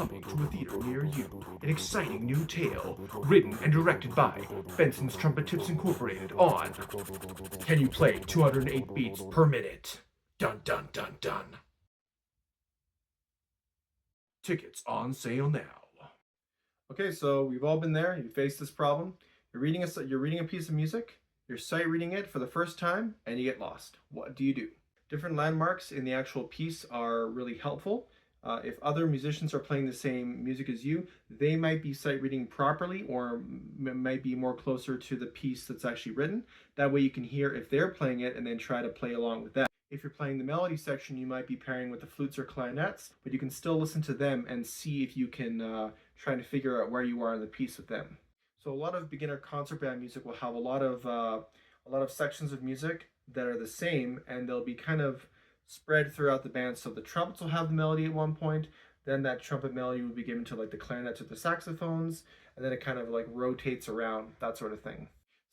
coming from a theater near you. An exciting new tale, written and directed by Benson's Trumpet Tips Incorporated on Can You Play 208 Beats Per Minute? Dun dun dun dun. Tickets on sale now. Okay, so we've all been there. You face this problem. You're reading a piece of music. You're sight reading it for the first time, and you get lost. What do you do? Different landmarks in the actual piece are really helpful. If other musicians are playing the same music as you, they might be sight reading properly or might be more closer to the piece that's actually written. That way you can hear if they're playing it and then try to play along with that. If you're playing the melody section, you might be pairing with the flutes or clarinets, but you can still listen to them and see if you can try to figure out where you are in the piece with them. So a lot of beginner concert band music will have a lot of sections of music that are the same, and they'll be kind of spread throughout the band. So the trumpets will have the melody at one point, then that trumpet melody will be given to like the clarinets or the saxophones, and then it kind of like rotates around, that sort of thing.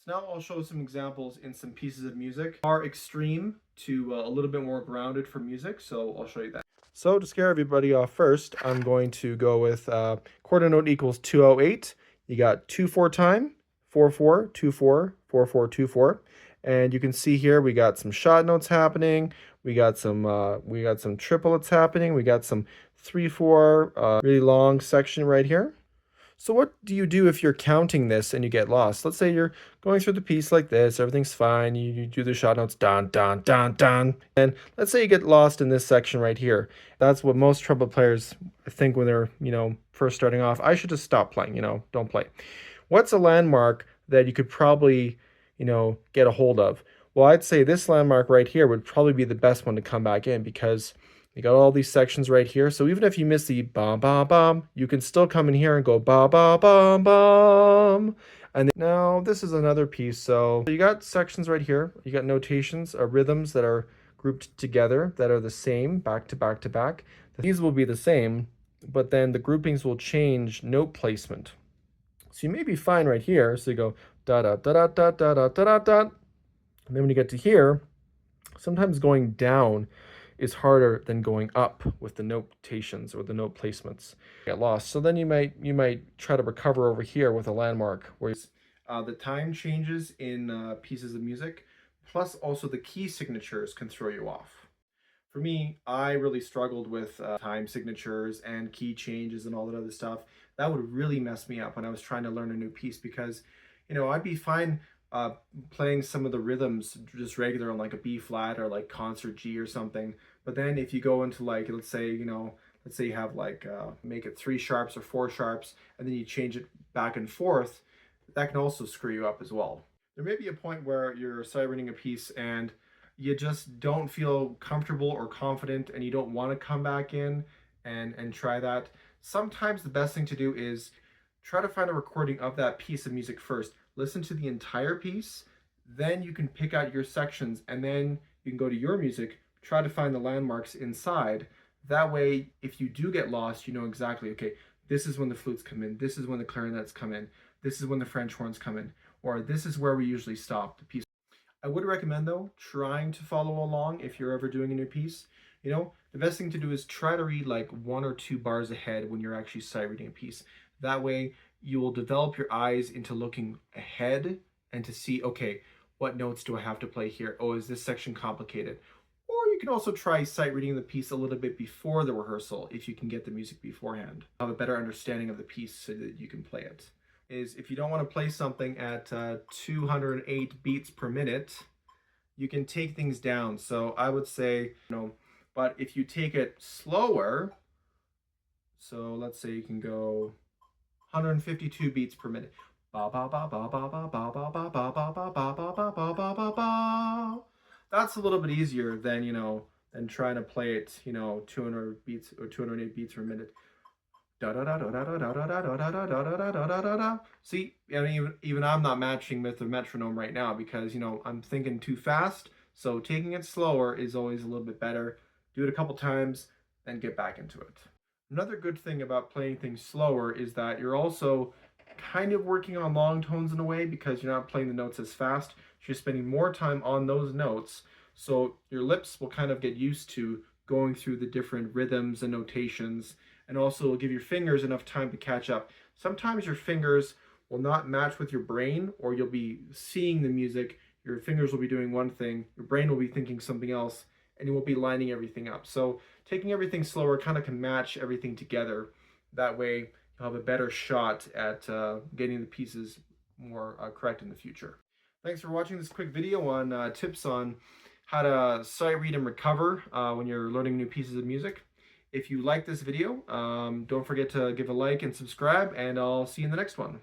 So now I'll show some examples in some pieces of music. Are extreme to a little bit more grounded for music, so I'll show you that. So to scare everybody off first, I'm going to go with quarter note equals 208. You got 2/4 time, 4/4, 2/4, 4/4, 2/4. And you can see here we got some shot notes happening. We got some triplets happening. We got some 3/4 really long section right here. So what do you do if you're counting this and you get lost? Let's say you're going through the piece like this, everything's fine, you do the shot notes, dun, dun, dun, dun. And let's say you get lost in this section right here. That's what most trumpet players think when they're, first starting off. I should just stop playing, don't play. What's a landmark that you could probably, get a hold of? Well, I'd say this landmark right here would probably be the best one to come back in because you got all these sections right here. So even if you miss the bum bum bum, you can still come in here and go ba ba bum bum. And then, now this is another piece. So you got sections right here. You got notations, rhythms that are grouped together that are the same back to back to back. These will be the same, but then the groupings will change note placement. So you may be fine right here. So you go da da da da da da da da da. And then when you get to here, sometimes going down is harder than going up with the notations or the note placements. Get lost. So then you might try to recover over here with a landmark where the time changes in pieces of music, plus also the key signatures can throw you off. For me, I really struggled with time signatures and key changes and all that other stuff. That would really mess me up when I was trying to learn a new piece because, I'd be fine playing some of the rhythms just regular on like a B flat or like concert G or something. But then if you go into like, let's say you have like, make it 3 sharps or 4 sharps, and then you change it back and forth, that can also screw you up as well. There may be a point where you're sight reading a piece and you just don't feel comfortable or confident and you don't want to come back in and try that. Sometimes the best thing to do is try to find a recording of that piece of music first. Listen to the entire piece, then you can pick out your sections, and then you can go to your music, try to find the landmarks inside. That way, if you do get lost, you know exactly, okay, this is when the flutes come in, this is when the clarinets come in, this is when the French horns come in, or this is where we usually stop the piece. I would recommend, though, trying to follow along if you're ever doing a new piece. The best thing to do is try to read like 1 or 2 bars ahead when you're actually sight reading a piece. That way, you will develop your eyes into looking ahead and to see, okay, what notes do I have to play here? Oh, is this section complicated? Or you can also try sight reading the piece a little bit before the rehearsal if you can get the music beforehand. Have a better understanding of the piece so that you can play it. If you don't want to play something at 208 beats per minute, you can take things down. So I would say, but if you take it slower, so let's say you can go 152 beats per minute. Ba ba ba ba ba ba ba ba ba ba ba ba ba ba ba ba ba ba ba. That's a little bit easier than than trying to play it 200 beats or 208 beats per minute. Da da da da da da da da da da da da da da da da da. See, even I'm not matching with the metronome right now because I'm thinking too fast. So taking it slower is always a little bit better. Do it a couple times, then get back into it. Another good thing about playing things slower is that you're also kind of working on long tones in a way because you're not playing the notes as fast. You're spending more time on those notes, so your lips will kind of get used to going through the different rhythms and notations and also it'll give your fingers enough time to catch up. Sometimes your fingers will not match with your brain, or you'll be seeing the music, your fingers will be doing one thing, your brain will be thinking something else, and you won't be lining everything up. So taking everything slower kind of can match everything together. That way you'll have a better shot at getting the pieces more correct in the future. Thanks for watching this quick video on tips on how to sight read and recover when you're learning new pieces of music. If you like this video, don't forget to give a like and subscribe, and I'll see you in the next one.